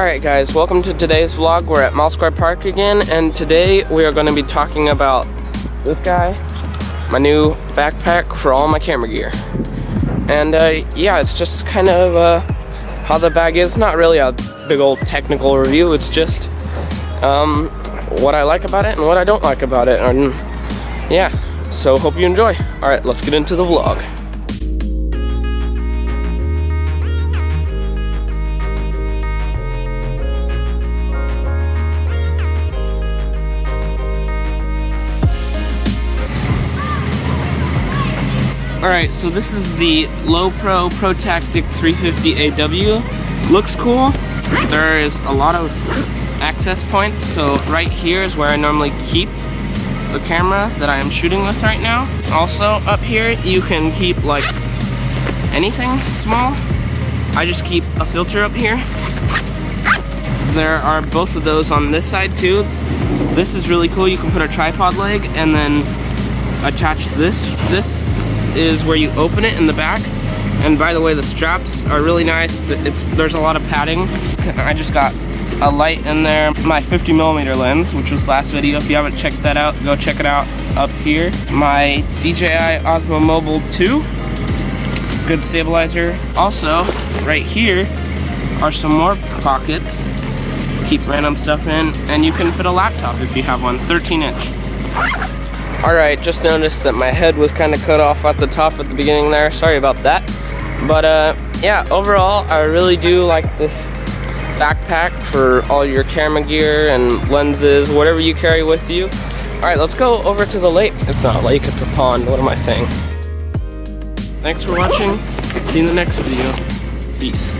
Alright guys, welcome to today's vlog. We're at Mall Square Park again, and today we are going to be talking about this guy, my new backpack for all my camera gear. And yeah, it's just kind of how the bag is. Not really a big old technical review, it's just what I like about it and what I don't like about it. And yeah, so hope you enjoy. Alright, let's get into the vlog. Alright, so this is the Lowepro ProTactic 350AW. Looks cool. There is a lot of access points, so right here is where I normally keep the camera that I am shooting with right now. Also, up here you can keep like anything small. I just keep a filter up here. There are both of those on this side too. This is really cool. You can put a tripod leg and then attach this. This is where you open it in the back, and by the way, the straps are really nice. There's a lot of padding. I just got a light in there, my 50mm lens, which was last video. If you haven't checked that out, go check it out up here. My DJI Osmo Mobile 2, good stabilizer. Also, right here are some more pockets. Keep random stuff in, and you can fit a laptop if you have one, 13-inch. Alright, just noticed that my head was kind of cut off at the top at the beginning there. Sorry about that. But yeah, overall, I really do like this backpack for all your camera gear and lenses, whatever you carry with you. Alright, let's go over to the lake. It's not a lake, it's a pond. What am I saying? Thanks for watching. See you in the next video. Peace.